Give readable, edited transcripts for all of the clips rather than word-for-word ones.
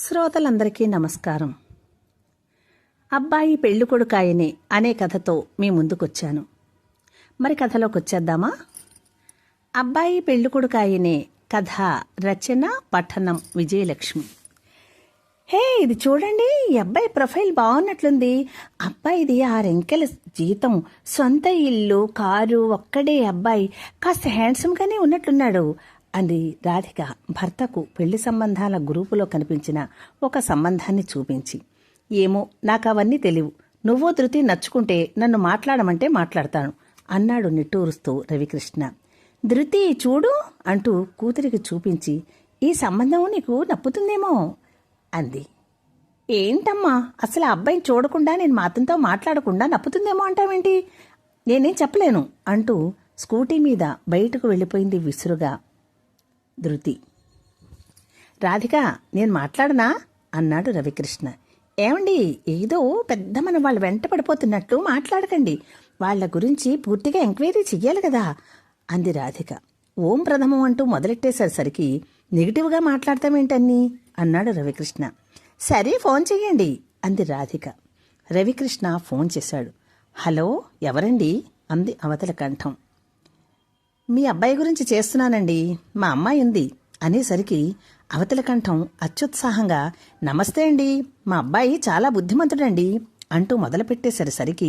శ్రోతలందరికీ నమస్కారం. అబ్బాయి పెళ్ళికొడుకాయనే అనే కథతో మీ ముందుకొచ్చాను. మరి కథలోకి వచ్చేద్దామా? అబ్బాయి పెళ్ళికొడుకాయనే కథ రచన పఠనం విజయలక్ష్మి. హే, ఇది చూడండి, ఈ అబ్బాయి ప్రొఫైల్ బాగున్నట్లుంది. అబ్బాయిది 6 అంకెల జీతం, సొంత ఇల్లు, కారు, ఒక్కడే అబ్బాయి, కాస్త హ్యాండ్సమ్గానే ఉన్నట్లున్నాడు అంది రాధిక భర్తకు పెళ్లి సంబంధాల గ్రూపులో కనిపించిన ఒక సంబంధాన్ని చూపించి. ఏమో, నాకు అవన్నీ తెలియవు. నువ్వో ధృతి నచ్చుకుంటే నన్ను మాట్లాడమంటే మాట్లాడతాను అన్నాడు నిట్టూరుస్తూ రవికృష్ణ. ధృతి చూడు అంటూ కూతురికి చూపించి, ఈ సంబంధం నీకు నప్పుతుందేమో అంది. ఏంటమ్మా, అసలు ఆ అబ్బాయిని చూడకుండా నేను మా అతనితో మాట్లాడకుండా నప్పుతుందేమో అంటావేంటి? నేనేం చెప్పలేను అంటూ స్కూటీ మీద బయటకు వెళ్ళిపోయింది విసురుగా ధృతి. రాధిక, నేను మాట్లాడనా అన్నాడు రవికృష్ణ. ఏమండి, ఏదో పెద్ద మన వాళ్ళు వెంట పడిపోతున్నట్టు మాట్లాడకండి, వాళ్ల గురించి పూర్తిగా ఎంక్వైరీ చెయ్యాలి కదా అంది రాధిక. ఓం ప్రథమం అంటూ మొదలెట్టేసరికి నెగిటివ్గా మాట్లాడతామేంటన్నీ అన్నాడు రవికృష్ణ. సరే, ఫోన్ చెయ్యండి అంది రాధిక. రవికృష్ణ ఫోన్ చేశాడు. హలో, ఎవరండి అంది అవతల కంఠం. మీ అబ్బాయి గురించి చేస్తున్నానండి, మా అమ్మాయి ఉంది అనేసరికి అవతల కంఠం అత్యుత్సాహంగా, నమస్తే అండి, మా అబ్బాయి చాలా బుద్ధిమంతుడండి అంటూ మొదలుపెట్టేసరికి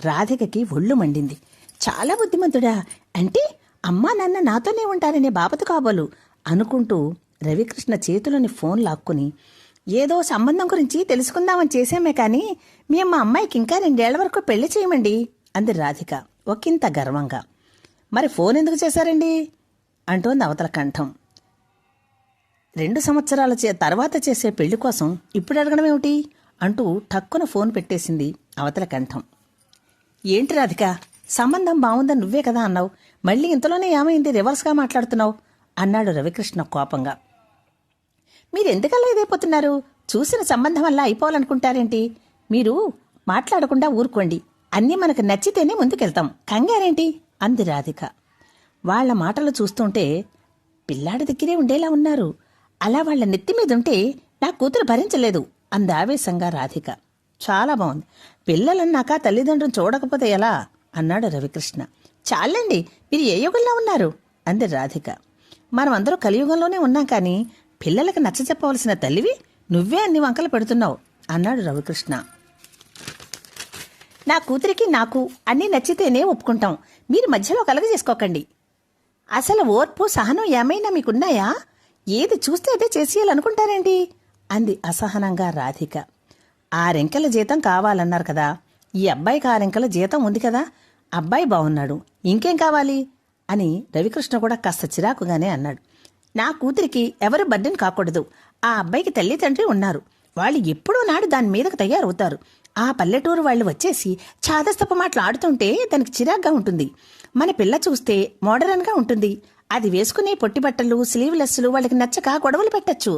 రాధికకి ఒళ్ళు మండింది. చాలా బుద్ధిమంతుడా అంటే అమ్మా నాన్న నాతోనే ఉంటారనే బాపత కాబోలు అనుకుంటూ రవికృష్ణ చేతిలోని ఫోన్ లాక్కుని, ఏదో సంబంధం గురించి తెలుసుకుందామని చేశామే కానీ మేము మా అమ్మాయికి ఇంకా 2 ఏళ్ల వరకు పెళ్లి చేయమండి అంది రాధిక ఒకంత గర్వంగా. మరి ఫోన్ ఎందుకు చేశారండి అంటోంది అవతల కంఠం. 2 సంవత్సరాల తర్వాత చేసే పెళ్లి కోసం ఇప్పుడు అడగడం ఏమిటి అంటూ టక్కున ఫోన్ పెట్టేసింది అవతల కంఠం. ఏంటి రాధిక, సంబంధం బాగుందని నువ్వే కదా అన్నావు, మళ్ళీ ఇంతలోనే ఏమైంది రివర్స్గా మాట్లాడుతున్నావు అన్నాడు రవికృష్ణ కోపంగా. మీరెందుకల్లా ఇదైపోతున్నారు? చూసిన సంబంధం వల్ల అయిపోవాలనుకుంటారేంటి? మీరు మాట్లాడకుండా ఊరుకోండి, అన్నీ మనకు నచ్చితేనే ముందుకెళ్తాం, కంగారేంటి అంది రాధిక. వాళ్ల మాటలు చూస్తుంటే పిల్లాడి దగ్గరే ఉండేలా ఉన్నారు, అలా వాళ్ల నెత్తి మీదుంటే నా కూతురు భరించలేదు అంది ఆవేశంగా రాధిక. చాలా బాగుంది, పిల్లలన్నాక తల్లిదండ్రులు చూడకపోతే ఎలా అన్నాడు రవికృష్ణ. చాలండి, మీరు ఏ యుగంలో ఉన్నారు అంది రాధిక. మనమందరూ కలియుగంలోనే ఉన్నాం కానీ పిల్లలకు నచ్చ చెప్పవలసిన తల్లివి నువ్వే అన్ని వంకలు పెడుతున్నావు అన్నాడు రవికృష్ణ. నా కూతురికి నాకు అన్నీ నచ్చితేనే ఒప్పుకుంటాం, మీరు మధ్యలో కలగజేసుకోకండి. అసలు ఓర్పు సహనం ఏమైనా మీకున్నాయా? ఏది చూస్తే అదే చేసేయాలనుకుంటారేంటి అంది అసహనంగా రాధిక. 6 అంకెల జీతం కావాలన్నారు కదా, ఈ అబ్బాయికి 6 అంకెల జీతం ఉంది కదా, అబ్బాయి బాగున్నాడు, ఇంకేం కావాలి అని రవికృష్ణ కూడా కాస్త చిరాకుగానే అన్నాడు. నా కూతురికి ఎవరు బర్డెన్ కాకూడదు, ఆ అబ్బాయికి తల్లి తండ్రి ఉన్నారు, వాళ్ళు ఎప్పుడో నాడు దాని మీదకు తయారవుతారు. ఆ పల్లెటూరు వాళ్ళు వచ్చేసి చాదస్తపు మాటలు ఆడుతుంటే దానికి చిరాగ్గా ఉంటుంది. మన పిల్ల చూస్తే మోడర్న్గా ఉంటుంది, అది వేసుకునే పొట్టి బట్టలు స్లీవ్లెస్లు వాళ్ళకి నచ్చక గొడవలు పెట్టచ్చు.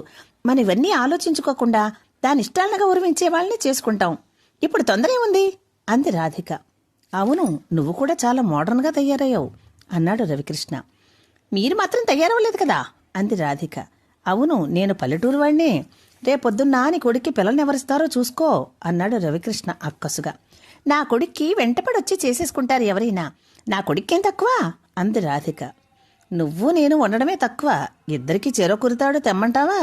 మన ఇవన్నీ ఆలోచించుకోకుండా దాని ఇష్టాలను గౌరవించే వాళ్ళని చేసుకుంటాం. ఇప్పుడు తొందర ఏముంది అంది రాధిక. అవును, నువ్వు కూడా చాలా మోడర్న్గా తయారయ్యావు అన్నాడు రవికృష్ణ. మీరు మాత్రం తయారవ్వలేదు కదా అంది రాధిక. అవును, నేను పల్లెటూరు వాడినే, రేపొద్దున్న నీ కొడుక్కి పిల్లల్నెవరిస్తారో చూసుకో అన్నాడు రవికృష్ణ అక్కసుగా. నా కొడుక్కి వెంటపడొచ్చి చేసేసుకుంటారు ఎవరైనా, నా కొడుక్కేం తక్కువ అంది రాధిక. నువ్వు నేను ఉండడమే తక్కువ, ఇద్దరికీ చెరో కురుతాడు తెమ్మంటావా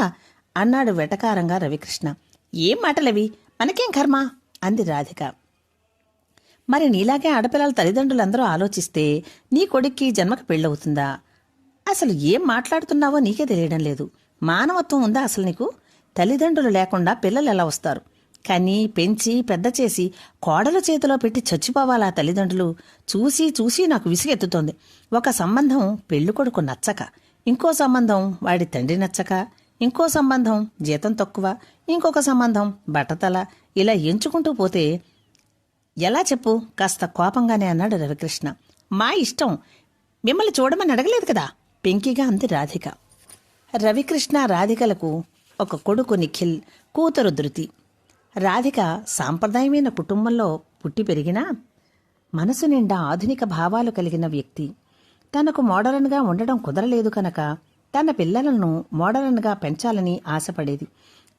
అన్నాడు వెటకారంగా రవికృష్ణ. ఏం మాటలవి, మనకేం కర్మ అంది రాధిక. మరి నీలాగే ఆడపిల్లల తల్లిదండ్రులందరూ ఆలోచిస్తే నీ కొడుక్కి జన్మకు పెళ్ళవుతుందా? అసలు ఏం మాట్లాడుతున్నావో నీకే తెలియడం లేదు. మానవత్వం ఉందా అసలు నీకు? తల్లిదండ్రులు లేకుండా పిల్లలు ఎలా వస్తారు? కని పెంచి పెద్ద చేసి కోడల చేతిలో పెట్టి చచ్చిపోవాలా తల్లిదండ్రులు? చూసి చూసి నాకు విసిగెత్తుతోంది. ఒక సంబంధం పెళ్ళికొడుకు నచ్చక, ఇంకో సంబంధం వాడి తండ్రి నచ్చక, ఇంకో సంబంధం జీతం తక్కువ, ఇంకొక సంబంధం బట్టతల, ఇలా ఎంచుకుంటూ పోతే ఎలా చెప్పు? కాస్త కోపంగానే అన్నాడు రవికృష్ణ. మా ఇష్టం, మిమ్మల్ని చూడమని అడగలేదు కదా పెంకిగా అంది రాధిక. రవికృష్ణ రాధికలకు ఒక కొడుకు నిఖిల్, కూతురు ధృతి. రాధిక సాంప్రదాయమైన కుటుంబంలో పుట్టి పెరిగినా మనసు నిండా ఆధునిక భావాలు కలిగిన వ్యక్తి. తనకు మోడర్న్గా ఉండడం కుదరలేదు కనుక తన పిల్లలను మోడర్న్గా పెంచాలని ఆశపడేది.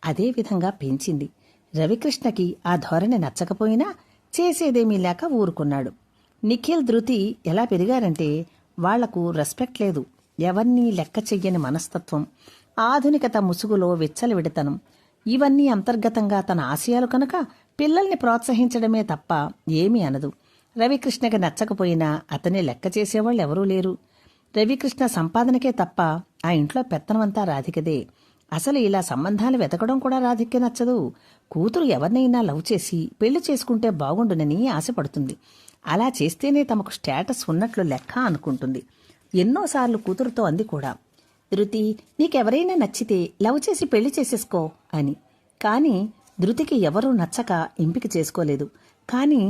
అదేవిధంగా పెంచింది. రవికృష్ణకి ఆ ధోరణి నచ్చకపోయినా చేసేదేమీ లేక ఊరుకున్నాడు. నిఖిల్, ధృతి ఎలా పెరిగారంటే వాళ్లకు రెస్పెక్ట్ లేదు, ఎవరినీ లెక్క చెయ్యని మనస్తత్వం, ఆధునికత ముసుగులో విచ్చలవిడితనం, ఇవన్నీ అంతర్గతంగా తన ఆశయాలు కనుక పిల్లల్ని ప్రోత్సహించడమే తప్ప ఏమీ అనదు. రవికృష్ణకి నచ్చకపోయినా అతనే లెక్క చేసేవాళ్ళు ఎవరూ లేరు. రవికృష్ణ సంపాదనకే తప్ప ఆ ఇంట్లో పెత్తనమంతా రాధికదే. అసలు ఇలా సంబంధాలు వెతకడం కూడా రాధికే నచ్చదు. కూతురు ఎవరినైనా లవ్ చేసి పెళ్లి చేసుకుంటే బాగుండునని ఆశపడుతుంది. అలా చేస్తేనే తమకు స్టేటస్ ఉన్నట్లు లెక్క అనుకుంటుంది. ఎన్నోసార్లు కూతురుతో అంది కూడా, ధృతి, నీకెవరైనా నచ్చితే లవ్ చేసి పెళ్లి చేసేసుకో అని. కానీ ధృతికి ఎవరూ నచ్చక ఎంపిక చేసుకోలేదు. కానీ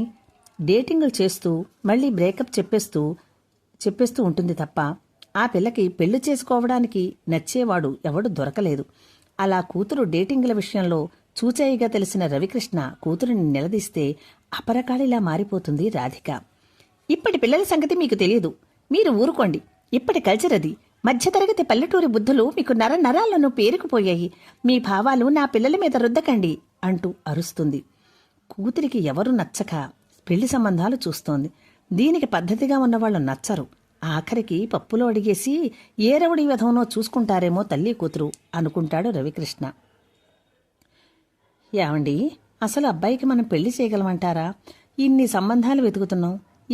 డేటింగులు చేస్తూ మళ్ళీ బ్రేకప్ చెప్పేస్తూ ఉంటుంది తప్ప ఆ పిల్లకి పెళ్లి చేసుకోవడానికి నచ్చేవాడు ఎవడు దొరకలేదు. అలా కూతురు డేటింగుల విషయంలో చూచాయిగా తెలిసిన రవికృష్ణ కూతురిని నిలదీస్తే అపరకాళిలా మారిపోతుంది రాధిక. ఇప్పటి పిల్లల సంగతి మీకు తెలియదు, మీరు ఊరుకోండి, ఇప్పటి కల్చర్ అది. మధ్యతరగతి పల్లెటూరి బుద్ధులు మీకు నరాలను పేరుకుపోయాయి. మీ భావాలు నా పిల్లల మీద రుద్దకండి అంటూ అరుస్తుంది. కూతురికి ఎవరు నచ్చక పెళ్లి సంబంధాలు చూస్తోంది. దీనికి పద్ధతిగా ఉన్నవాళ్లు నచ్చరు. ఆఖరికి పప్పులో అడిగేసి ఏ రౌడీ విధంలో చూసుకుంటారేమో తల్లి కూతురు అనుకుంటాడు రవికృష్ణ. ఏమండి, అసలు అబ్బాయికి మనం పెళ్లి చేయగలమంటారా? ఇన్ని సంబంధాలు వెతుకుతున్నాం,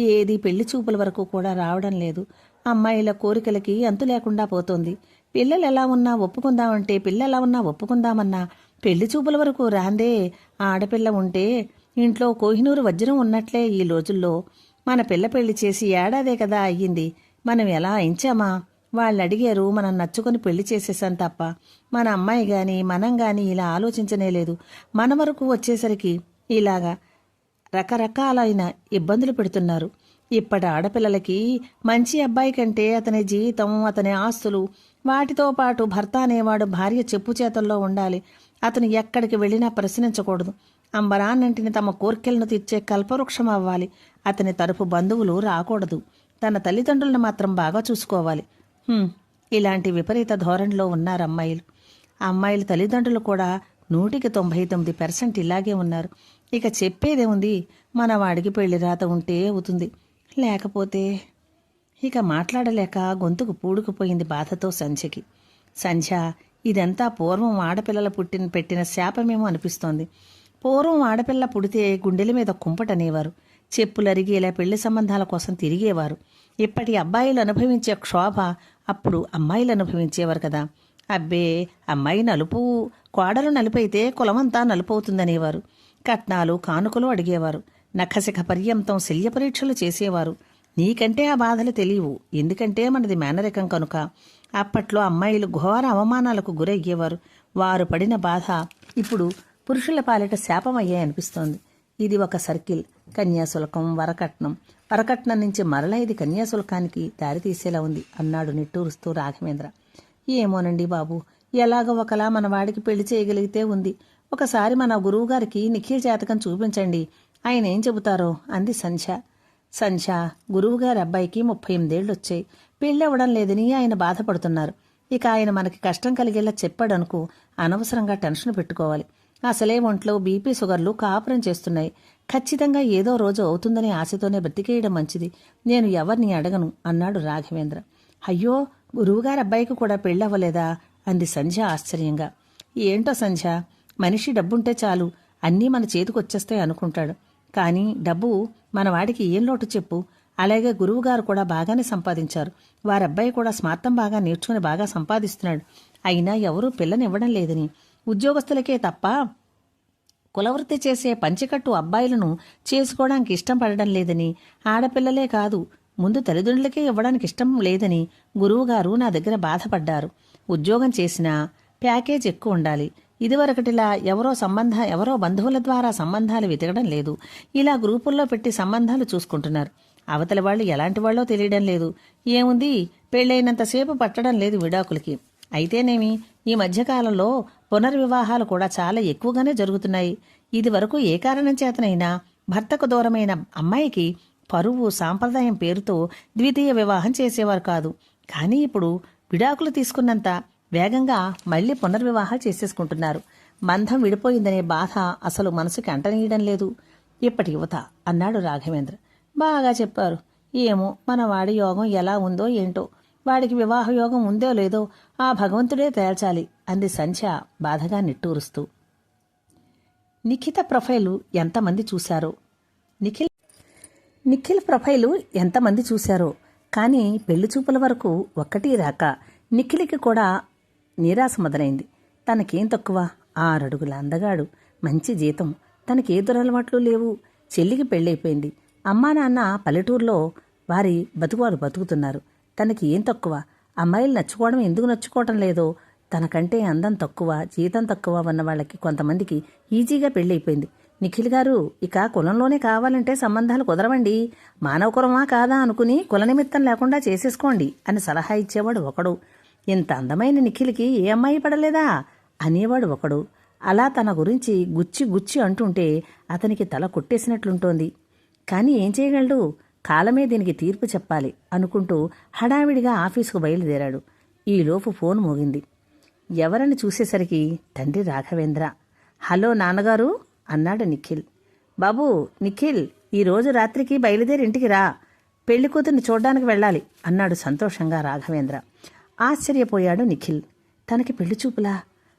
ఏది పెళ్లి చూపుల వరకు కూడా రావడం లేదు. అమ్మాయిల కోరికలకి అంతు లేకుండా పోతోంది. పిల్లలు ఎలా ఉన్నా ఒప్పుకుందామంటే, పిల్ల ఎలా ఉన్నా ఒప్పుకుందామన్నా పెళ్లి చూపుల వరకు రాందే. ఆడపిల్ల ఉంటే ఇంట్లో కోహినూరు వజ్రం ఉన్నట్లే ఈ రోజుల్లో. మన పిల్ల పెళ్లి చేసి ఏడాదే కదా అయ్యింది. మనం ఎలా ఎంచామా? వాళ్ళు అడిగారు, మనం నచ్చుకొని పెళ్లి చేసేసాం తప్ప మన అమ్మాయి గాని మనం గాని ఇలా ఆలోచించనే లేదు. మన వరకు వచ్చేసరికి ఇలాగా రకరకాలైన ఇబ్బందులు పెడుతున్నారు. ఇప్పటి ఆడపిల్లలకి మంచి అబ్బాయి కంటే అతని జీవితం, అతని ఆస్తులు, వాటితో పాటు భర్త అనేవాడు భార్య చెప్పు చేతల్లో ఉండాలి. అతను ఎక్కడికి వెళ్ళినా ప్రశ్నించకూడదు. అంబరాన్నింటిని తమ కోర్కెలను తీర్చే కల్పవృక్షం అవ్వాలి. అతని తరపు బంధువులు రాకూడదు. తన తల్లిదండ్రులను మాత్రం బాగా చూసుకోవాలి. ఇలాంటి విపరీత ధోరణిలో ఉన్నారు అమ్మాయిలు. అమ్మాయిల తల్లిదండ్రులు కూడా 199% ఇలాగే ఉన్నారు. ఇక చెప్పేదేముంది, మన వాడికి పెళ్లి రాత ఉంటే అవుతుంది, లేకపోతే. ఇక మాట్లాడలేక గొంతుకు పూడుకుపోయింది బాధతో సంధ్యకి. సంధ్య, ఇదంతా పూర్వం ఆడపిల్లల పెట్టిన శాపమేమో అనిపిస్తోంది. పూర్వం ఆడపిల్ల పుడితే గుండెల మీద కుంపటనేవారు. చెప్పులరిగేలా పెళ్లి సంబంధాల కోసం తిరిగేవారు. ఇప్పటి అబ్బాయిలు అనుభవించే క్షోభ అప్పుడు అమ్మాయిలు అనుభవించేవారు కదా. అబ్బే, అమ్మాయి నలుపు, కోడలు నలుపైతే కులమంతా నలుపవుతుందనేవారు. కట్నాలు కానుకలు అడిగేవారు. నఖశిఖ పర్యంతం శల్య పరీక్షలు చేసేవారు. నీకంటే ఆ బాధలు తెలియవు, ఎందుకంటే మనది మేనరికం కనుక. అప్పట్లో అమ్మాయిలు ఘోర అవమానాలకు గురయ్యేవారు. వారు పడిన బాధ ఇప్పుడు పురుషుల పాలిట శాపమయ్యాయనిపిస్తోంది. ఇది ఒక సర్కిల్. కన్యాశుల్కం, వరకట్నం నుంచి మరలా ఇది కన్యాశుల్కానికి దారితీసేలా ఉంది అన్నాడు నిట్టూరుస్తూ రాఘవేంద్ర. ఏమోనండి బాబు, ఎలాగో ఒకలా మన వాడికి పెళ్లి చేయగలిగితే ఉంది. ఒకసారి మన గురువుగారికి నిఖిల్ జాతకం చూపించండి, ఆయన ఏం చెబుతారో అంది సంధ్య. గురువుగారి అబ్బాయికి 38 ఏళ్లొచ్చాయి. పెళ్ళవడం లేదని ఆయన బాధపడుతున్నారు. ఇక ఆయన మనకి కష్టం కలిగేలా చెప్పాడనుకో, అనవసరంగా టెన్షన్ పెట్టుకోవాలి. అసలే ఒంట్లో బీపీ షుగర్లు కాపురం చేస్తున్నాయి. ఖచ్చితంగా ఏదో రోజు అవుతుందనే ఆశతోనే బ్రతికేయడం మంచిది. నేను ఎవరిని అడగను అన్నాడు రాఘవేంద్ర. అయ్యో, గురువుగారి అబ్బాయికి కూడా పెళ్ళవ్వలేదా అంది సంధ్య ఆశ్చర్యంగా. ఏంటో సంధ్య, మనిషి డబ్బుంటే చాలు అన్నీ మన చేతికొచ్చేస్తాయి అనుకుంటాడు. కానీ డబ్బు మనవాడికి ఏం లోటు చెప్పు. అలాగే గురువుగారు కూడా బాగానే సంపాదించారు. వారబ్బాయి కూడా స్మార్థం బాగా నేర్చుకుని బాగా సంపాదిస్తున్నాడు. అయినా ఎవరూ పిల్లనివ్వడం లేదని, ఉద్యోగస్తులకే తప్ప కులవృత్తి చేసే పంచికట్టు అబ్బాయిలను చేసుకోవడానికి ఇష్టం పడడం లేదని, ఆడపిల్లలే కాదు ముందు తల్లిదండ్రులకే ఇవ్వడానికి ఇష్టం లేదని గురువుగారు నా దగ్గర బాధపడ్డారు. ఉద్యోగం చేసినా ప్యాకేజ్ ఎక్కువ ఉండాలి. ఇదివరకటిలా ఎవరో బంధువుల ద్వారా సంబంధాలు వెతకడం లేదు. ఇలా గ్రూపుల్లో పెట్టి సంబంధాలు చూసుకుంటున్నారు. అవతల వాళ్ళు ఎలాంటి వాళ్ళో తెలియడం లేదు. ఏముంది, పెళ్ళైనంతసేపు పట్టడం లేదు విడాకులకి. అయితేనేమి, ఈ మధ్యకాలంలో పునర్వివాహాలు కూడా చాలా ఎక్కువగానే జరుగుతున్నాయి. ఇది వరకు ఏ కారణం చేతనైనా భర్తకు దూరమైన అమ్మాయికి పరువు, సాంప్రదాయం పేరుతో ద్వితీయ వివాహం చేసేవారు కాదు. కానీ ఇప్పుడు విడాకులు తీసుకున్నంత వేగంగా మళ్లీ పునర్వివాహాలు చేసేసుకుంటున్నారు. బంధం విడిపోయిందనే బాధ అసలు మనసుకి అంటనీయడం లేదు ఇప్పటి యువత అన్నాడు రాఘవేంద్ర. బాగా చెప్పారు. ఏమో మన వాడి యోగం ఎలా ఉందో ఏంటో, వాడికి వివాహ యోగం ఉందో లేదో ఆ భగవంతుడే తేల్చాలి అంది సంధ్య బాధగా నిట్టూరుస్తూ. నిఖిత ప్రొఫైలు ఎంతమంది చూశారో, నిఖిల్ ప్రొఫైలు ఎంతమంది చూశారో, కానీ పెళ్లి చూపుల వరకు ఒక్కటీ రాక నిఖిల్కి కూడా నిరాశ మొదలైంది. తనకేం తక్కువ, 6 అడుగుల అందగాడు, మంచి జీతం, తనకే దురలవాట్లు లేవు. చెల్లికి పెళ్ళైపోయింది. అమ్మా నాన్న పల్లెటూరులో వారి బతుకువారు బతుకుతున్నారు. తనకి ఏం తక్కువ? అమ్మాయిలు నచ్చుకోవడం ఎందుకు నచ్చుకోవటం లేదో, తనకంటే అందం తక్కువ, జీతం తక్కువ ఉన్న వాళ్ళకి కొంతమందికి ఈజీగా పెళ్ళైపోయింది. నిఖిల్ గారు, ఇక కులంలోనే కావాలంటే సంబంధాలు కుదరవండి, మానవ కులమా కాదా అనుకుని కుల నిమిత్తం లేకుండా చేసేసుకోండి అని సలహా ఇచ్చేవాడు ఒకడు. ఇంత అందమైన నిఖిల్కి ఏ అమ్మాయి పడలేదా అనేవాడు ఒకడు. అలా తన గురించి గుచ్చి గుచ్చి అంటుంటే అతనికి తల కొట్టేసినట్లుంటోంది. కానీ ఏం చేయగలడు, కాలమే దీనికి తీర్పు చెప్పాలి అనుకుంటూ హడావిడిగా ఆఫీసుకు బయలుదేరాడు. ఈలోపు ఫోన్ మోగింది. ఎవరని చూసేసరికి తండ్రి రాఘవేంద్ర. హలో నాన్నగారు అన్నాడు నిఖిల్. బాబూ నిఖిల్, ఈరోజు రాత్రికి బయలుదేరి ఇంటికి రా, పెళ్లి కూతుర్ని చూడ్డానికి వెళ్ళాలి అన్నాడు సంతోషంగా రాఘవేంద్ర. ఆశ్చర్యపోయాడు నిఖిల్. తనకి పెళ్లి చూపులా?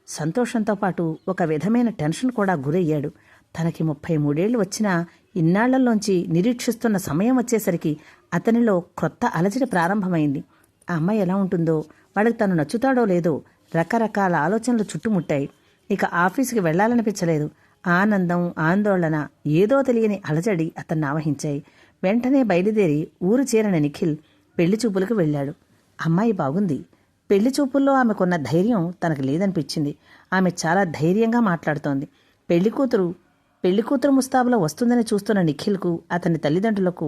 సంతోషంతో పాటు ఒక విధమైన టెన్షన్ కూడా గురయ్యాడు. తనకి 33 వచ్చినా ఇన్నాళ్లలోంచి నిరీక్షిస్తున్న సమయం వచ్చేసరికి అతనిలో క్రొత్త అలజడి ప్రారంభమైంది. ఆ అమ్మాయి ఎలా ఉంటుందో, వాడికి తను నచ్చుతాడో లేదో రకరకాల ఆలోచనలు చుట్టుముట్టాయి. ఇక ఆఫీసుకి వెళ్లాలనిపించలేదు. ఆనందం, ఆందోళన, ఏదో తెలియని అలజడి అతన్ని ఆవహించాయి. వెంటనే బయలుదేరి ఊరు చేరిన నిఖిల్ పెళ్లి చూపులకు వెళ్ళాడు. అమ్మాయి బాగుంది. పెళ్లి చూపుల్లో ఆమెకున్న ధైర్యం తనకు లేదనిపించింది. ఆమె చాలా ధైర్యంగా మాట్లాడుతోంది. పెళ్లి కూతురు ముస్తాబులో వస్తుందని చూస్తున్న నిఖిల్కు, అతని తల్లిదండ్రులకు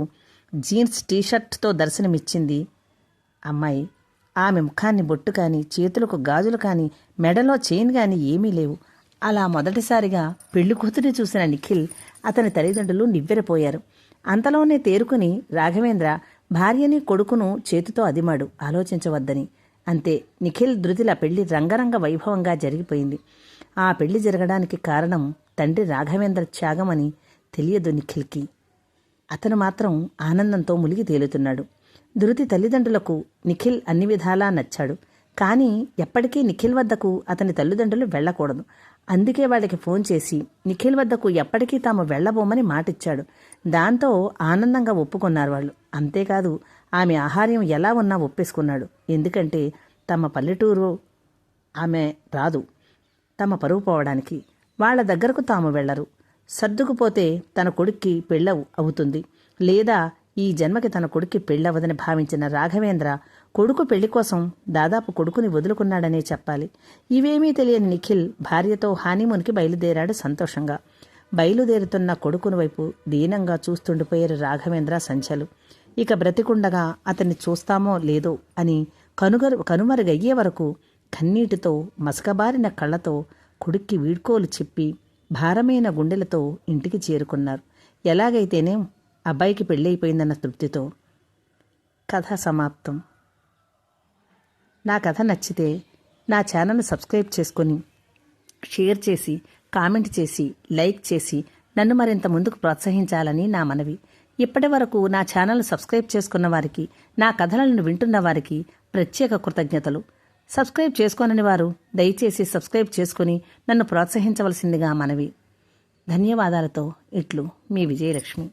జీన్స్ టీషర్ట్తో దర్శనమిచ్చింది అమ్మాయి. ఆమె ముఖాన్ని బొట్టు కానీ, చేతులకు గాజులు కానీ, మెడలో చైన్ కానీ ఏమీ లేవు. అలా మొదటిసారిగా పెళ్లి కూతురిని చూసిన నిఖిల్, అతని తల్లిదండ్రులు నివ్వెరపోయారు. అంతలోనే తేరుకుని రాఘవేంద్ర భార్యని కొడుకును చేతితో అదిమాడు, ఆలోచించవద్దని. అంతే, నిఖిల్ ధృతిల పెళ్లి రంగరంగ వైభవంగా జరిగిపోయింది. ఆ పెళ్లి జరగడానికి కారణం తండ్రి రాఘవేంద్ర త్యాగమని తెలియదు నిఖిల్కి. అతను మాత్రం ఆనందంతో మునిగి తేలుతున్నాడు. ధృతి తల్లిదండ్రులకు నిఖిల్ అన్ని విధాలా నచ్చాడు. కానీ ఎప్పటికీ నిఖిల్ వద్దకు అతని తల్లిదండ్రులు వెళ్లకూడదు. అందుకే వాళ్ళకి ఫోన్ చేసి నిఖిల్ వద్దకు ఎప్పటికీ తాము వెళ్లబోమని మాటిచ్చాడు. దాంతో ఆనందంగా ఒప్పుకున్నారు వాళ్ళు. అంతేకాదు, ఆమె ఆహార్యం ఎలా ఉన్నా ఒప్పేసుకున్నాడు. ఎందుకంటే తమ పల్లెటూరు ఆమె రాదు తమ పరువు పోవడానికి. వాళ్ల దగ్గరకు తాము వెళ్లరు. సర్దుకుపోతే తన కొడుక్కి అవుతుంది, లేదా ఈ జన్మకి తన కొడుక్కి పెళ్ళవదని భావించిన రాఘవేంద్ర కొడుకు పెళ్లి కోసం దాదాపు కొడుకుని వదులుకున్నాడనే చెప్పాలి. ఇవేమీ తెలియని నిఖిల్ భార్యతో హానీమూన్కి బయలుదేరాడు సంతోషంగా. బయలుదేరుతున్న కొడుకుని వైపు దీనంగా చూస్తుండిపోయారు రాఘవేంద్ర సంధ్యలు. ఇక బ్రతికుండగా అతన్ని చూస్తామో లేదో అని కనుమరుగయ్యే వరకు కన్నీటితో మసకబారిన కళ్లతో కొడుక్కి వీడ్కోలు చెప్పి భారమైన గుండెలతో ఇంటికి చేరుకున్నారు. ఎలాగైతేనే అబ్బాయికి పెళ్ళైపోయిందన్న తృప్తితో. కథ సమాప్తం. నా కథ నచ్చితే నా ఛానల్ను సబ్స్క్రైబ్ చేసుకొని, షేర్ చేసి, కామెంట్ చేసి, లైక్ చేసి నన్ను మరింత ముందుకు ప్రోత్సహించాలని నా మనవి. ఇప్పటి వరకు నా ఛానల్ సబ్స్క్రైబ్ చేసుకున్న వారికి, నా కథలను వింటున్న వారికి ప్రత్యేక కృతజ్ఞతలు. సబ్స్క్రైబ్ చేసుకోనని వారు దయచేసి సబ్స్క్రైబ్ చేసుకుని నన్ను ప్రోత్సహించవలసిందిగా మనవి. ధన్యవాదాలతో ఇట్లు మీ విజయలక్ష్మి.